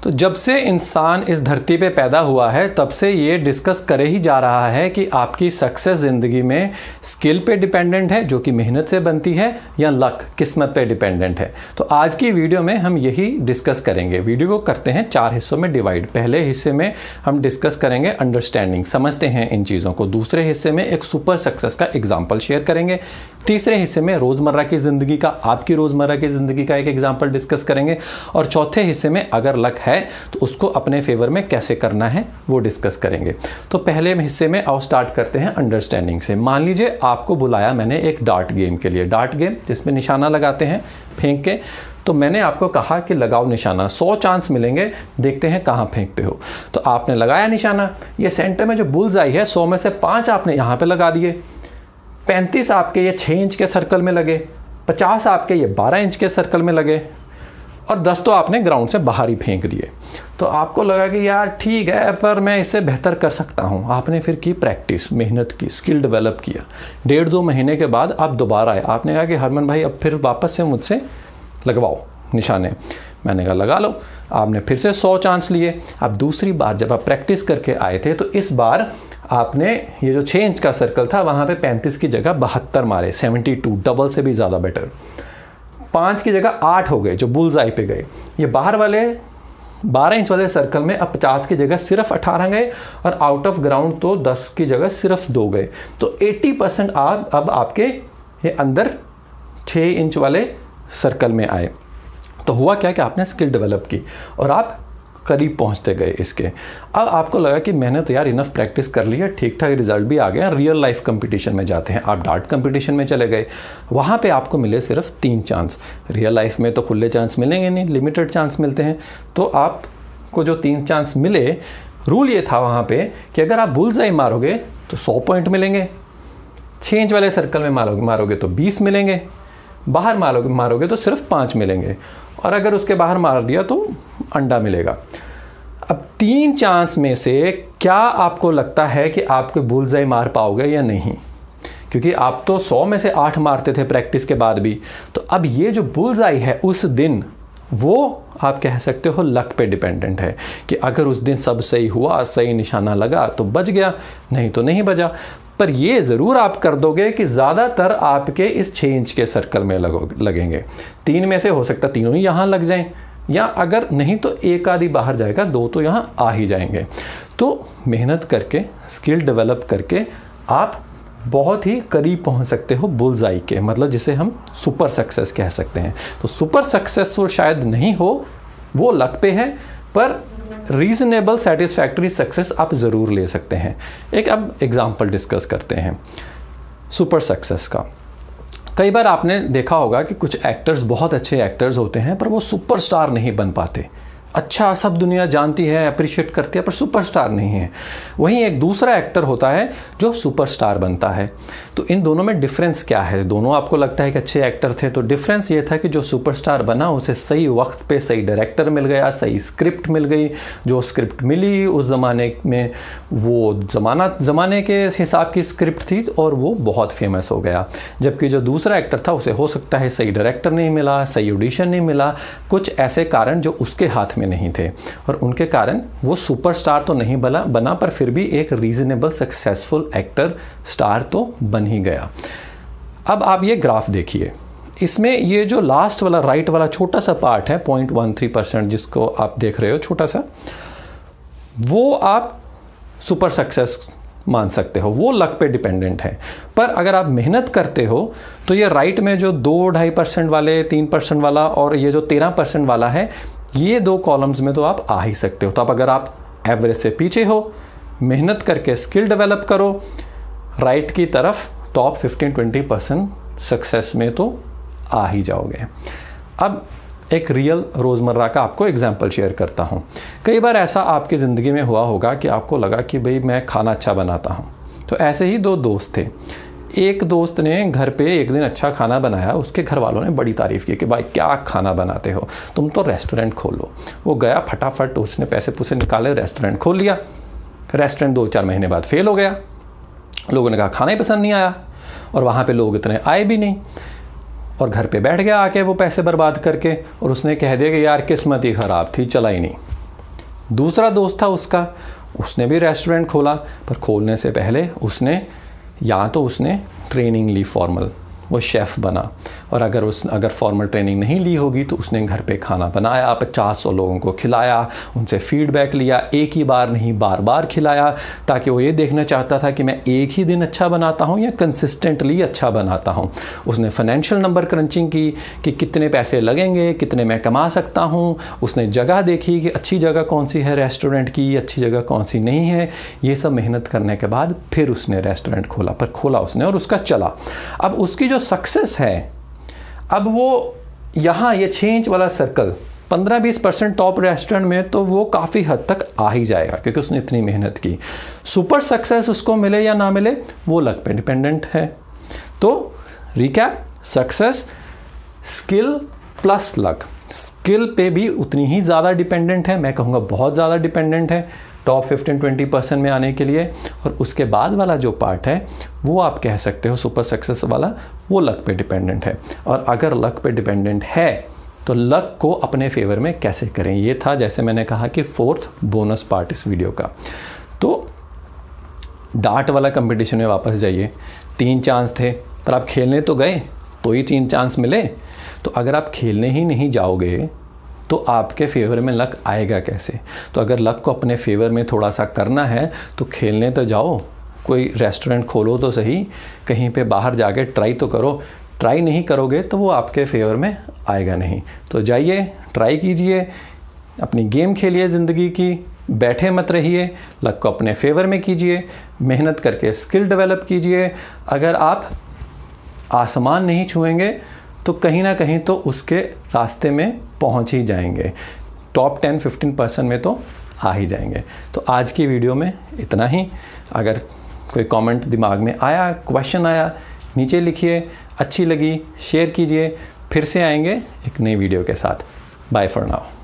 तो जब से इंसान इस धरती पे पैदा हुआ है तब से ये डिस्कस करे ही जा रहा है कि आपकी सक्सेस ज़िंदगी में स्किल पे डिपेंडेंट है जो कि मेहनत से बनती है या लक किस्मत पे डिपेंडेंट है। तो आज की वीडियो में हम यही डिस्कस करेंगे। वीडियो को करते हैं 4 हिस्सों में डिवाइड। पहले हिस्से में हम डिस्कस करेंगे अंडरस्टैंडिंग, समझते हैं इन चीज़ों को। दूसरे हिस्से में एक सुपर सक्सेस का एग्जाम्पल शेयर करेंगे। तीसरे हिस्से में रोज़मर्रा की ज़िंदगी का, आपकी रोज़मर्रा की ज़िंदगी का एक एग्जाम्पल डिस्कस करेंगे। और चौथे हिस्से में अगर लक है तो उसको अपने फेवर में कैसे करना है वो डिस्कस करेंगे। तो पहले हिस्से में आओ स्टार्ट करते हैं अंडरस्टैंडिंग से। मान लीजिए आपको बुलाया मैंने एक डार्ट गेम के लिए, डार्ट गेम जिसमें निशाना लगाते हैं फेंक के। तो मैंने आपको कहा कि लगाओ निशाना, 100 चांस मिलेंगे, देखते हैं कहाँ फेंकते हो। तो आपने लगाया निशाना, ये सेंटर में जो बुल्स आई है 100 में से 5 आपने यहाँ पे लगा दिए, 35 आपके ये 6 इंच के सर्कल में लगे, 50 आपके ये 12 इंच के सर्कल में लगे और 10 तो आपने ग्राउंड से बाहर ही फेंक दिए। तो आपको लगा कि यार ठीक है पर मैं इससे बेहतर कर सकता हूँ। आपने फिर की प्रैक्टिस, मेहनत की, स्किल डेवलप किया। 1.5-2 महीने के बाद आप दोबारा आए, आपने कहा कि हरमन भाई अब फिर वापस से मुझसे लगवाओ निशाने। मैंने कहा लगा लो। आपने फिर से 100 चांस लिए। अब दूसरी बार जब आप प्रैक्टिस करके आए थे तो इस बार आपने ये जो 6 इंच का सर्कल था वहाँ पे 35 की जगह 72 मारे, 72, डबल से भी ज़्यादा बेटर। 5 की जगह 8 हो गए जो बुल्स आई पे गए। ये बाहर वाले 12 इंच वाले सर्कल में अब 50 की जगह सिर्फ 18 गए और आउट ऑफ ग्राउंड तो 10 की जगह सिर्फ 2 गए। तो 80% आप अब आपके ये अंदर 6 इंच वाले सर्कल में आए। तो हुआ क्या कि आपने स्किल डेवलप की और आप करीब पहुंचते गए इसके। अब आपको लगा कि मैंने तो यार इनफ प्रैक्टिस कर ली है, ठीक ठाक रिजल्ट भी आ गया। रियल लाइफ कंपटीशन में जाते हैं, आप डार्ट कंपटीशन में चले गए, वहाँ पे आपको मिले सिर्फ 3 चांस। रियल लाइफ में तो खुले चांस मिलेंगे नहीं, लिमिटेड चांस मिलते हैं। तो आपको जो 3 चांस मिले, रूल ये था वहाँ पे कि अगर आप बुल्स आई मारोगे तो 100 पॉइंट मिलेंगे, 6 इंच वाले सर्कल में मारोगे तो 20 मिलेंगे, बाहर मारोगे तो सिर्फ 5 मिलेंगे, और अगर उसके बाहर मार दिया तो अंडा मिलेगा। अब 3 चांस में से क्या आपको लगता है कि आपको बुल्सआई मार पाओगे या नहीं? क्योंकि आप तो 100 में से 8 मारते थे प्रैक्टिस के बाद भी। तो अब ये जो बुल्सआई है उस दिन, वो आप कह सकते हो लक पे डिपेंडेंट है कि अगर उस दिन सब सही हुआ, सही निशाना लगा तो बच गया, नहीं तो नहीं बचा। पर ये ज़रूर आप कर दोगे कि ज़्यादातर आपके इस 6 इंच के सर्कल में लगेंगे। 3 में से हो सकता तीनों ही यहाँ लग जाएं, या अगर नहीं तो एक आधी बाहर जाएगा, 2 तो यहाँ आ ही जाएंगे। तो मेहनत करके, स्किल डेवलप करके आप बहुत ही करीब पहुँच सकते हो बुल्सआई के, मतलब जिसे हम सुपर सक्सेस कह सकते हैं। तो सुपर सक्सेसफुल शायद नहीं हो, वो लक पे है, पर रीजनेबल सेटिस्फैक्टरी सक्सेस आप ज़रूर ले सकते हैं। एक अब एग्जांपल डिस्कस करते हैं सुपर सक्सेस का। कई बार आपने देखा होगा कि कुछ एक्टर्स बहुत अच्छे एक्टर्स होते हैं पर वो सुपरस्टार नहीं बन पाते। अच्छा, सब दुनिया जानती है, अप्रिशिएट करती है, पर सुपरस्टार नहीं है। वहीं एक दूसरा एक्टर होता है जो सुपरस्टार बनता है। तो इन दोनों में डिफरेंस क्या है? दोनों आपको लगता है कि अच्छे एक्टर थे, तो डिफरेंस ये था कि जो सुपरस्टार बना उसे सही वक्त पे सही डायरेक्टर मिल गया, सही स्क्रिप्ट मिल गई। जो स्क्रिप्ट मिली उस ज़माने में वो ज़माने के हिसाब की स्क्रिप्ट थी और वो बहुत फेमस हो गया। जबकि जो दूसरा एक्टर था उसे हो सकता है सही डायरेक्टर नहीं मिला, सही ऑडिशन नहीं मिला, कुछ ऐसे कारण जो उसके हाथ में नहीं थे, और उनके कारण वो सुपरस्टार तो नहीं बना पर फिर भी एक रीजनेबल सक्सेसफुल एक्टर, स्टार तो बन ही गया। अब आप ये ग्राफ देखिए, इसमें ये जो लास्ट वाला राइट वाला छोटा सा पार्ट है 0.13% जिसको आप देख रहे हो छोटा सा, वो आप सुपर सक्सेस मान सकते हो, वो लक पे डिपेंडेंट है। पर अगर आप मेहनत करते हो तो ये राइट में जो 2-2.5% वाले, 3% वाला और ये जो 13% वाला है, ये 2 कॉलम्स में तो आप आ ही सकते हो। तो अगर आप एवरेज से पीछे हो, मेहनत करके स्किल डेवलप करो, राइट की तरफ टॉप 15-20% सक्सेस में तो आ ही जाओगे। अब एक रियल रोज़मर्रा का आपको एग्जाम्पल शेयर करता हूँ। कई बार ऐसा आपकी ज़िंदगी में हुआ होगा कि आपको लगा कि भाई मैं खाना अच्छा बनाता हूँ। तो ऐसे ही 2 दोस्त थे। एक दोस्त ने घर पे एक दिन अच्छा खाना बनाया, उसके घर वालों ने बड़ी तारीफ़ की कि भाई क्या खाना बनाते हो, तुम तो रेस्टोरेंट खोल लो। वो गया फटाफट, उसने पैसे पूसे निकाले, रेस्टोरेंट खोल लिया। रेस्टोरेंट 2-4 महीने बाद फेल हो गया। लोगों ने कहा खाना ही पसंद नहीं आया, और वहाँ पे लोग इतने आए भी नहीं, और घर पे बैठ गया आके वो पैसे बर्बाद करके, और उसने कह दिया कि यार किस्मत ही ख़राब थी, चला ही नहीं। दूसरा दोस्त था उसका, उसने भी रेस्टोरेंट खोला, पर खोलने से पहले उसने ट्रेनिंग ली फॉर्मल, वो शेफ़ बना, और अगर फॉर्मल ट्रेनिंग नहीं ली होगी तो उसने घर पे खाना बनाया, 50-100 लोगों को खिलाया, उनसे फीडबैक लिया, एक ही बार नहीं बार बार खिलाया, ताकि वो ये देखना चाहता था कि मैं एक ही दिन अच्छा बनाता हूँ या कंसिस्टेंटली अच्छा बनाता हूँ। उसने फाइनेंशियल नंबर क्रंचिंग की कि कितने पैसे लगेंगे, कितने मैं कमा सकता हूँ। उसने जगह देखी कि अच्छी जगह कौन सी है रेस्टोरेंट की, अच्छी जगह कौन सी नहीं है। ये सब मेहनत करने के बाद फिर उसने रेस्टोरेंट खोला उसने, और उसका चला। अब उसकी जो सक्सेस है, अब वो यहाँ ये 6 इंच वाला सर्कल 15-20% टॉप रेस्टोरेंट में तो वो काफ़ी हद तक आ ही जाएगा, क्योंकि उसने इतनी मेहनत की। सुपर सक्सेस उसको मिले या ना मिले वो लक पे डिपेंडेंट है। तो recap, success skill plus luck. Skill पे भी उतनी ही ज़्यादा डिपेंडेंट है, मैं कहूँगा बहुत ज़्यादा डिपेंडेंट है टॉप 15-20% में आने के लिए। और उसके बाद वाला जो पार्ट है वो आप कह सकते हो सुपर सक्सेस वाला, वो लक पे डिपेंडेंट है। और अगर लक पे डिपेंडेंट है तो लक को अपने फेवर में कैसे करें, ये था जैसे मैंने कहा कि 4th बोनस पार्ट इस वीडियो का। तो डार्ट वाला कंपटीशन में वापस जाइए, 3 चांस थे, पर आप खेलने तो गए तो ही 3 चांस मिले। तो अगर आप खेलने ही नहीं जाओगे तो आपके फेवर में लक आएगा कैसे? तो अगर लक को अपने फेवर में थोड़ा सा करना है तो खेलने तो जाओ, कोई रेस्टोरेंट खोलो तो सही, कहीं पे बाहर जाके ट्राई तो करो। ट्राई नहीं करोगे तो वो आपके फेवर में आएगा नहीं। तो जाइए, ट्राई कीजिए, अपनी गेम खेलिए ज़िंदगी की, बैठे मत रहिए, लक को अपने फेवर में कीजिए, मेहनत करके स्किल डेवलप कीजिए। अगर आप आसमान नहीं छुएंगे तो कहीं ना कहीं तो उसके रास्ते में पहुंच ही जाएंगे, टॉप 10-15% में तो आ ही जाएंगे। तो आज की वीडियो में इतना ही। अगर कोई कमेंट दिमाग में आया, क्वेश्चन आया, नीचे लिखिए, अच्छी लगी शेयर कीजिए। फिर से आएंगे एक नई वीडियो के साथ। Bye for now.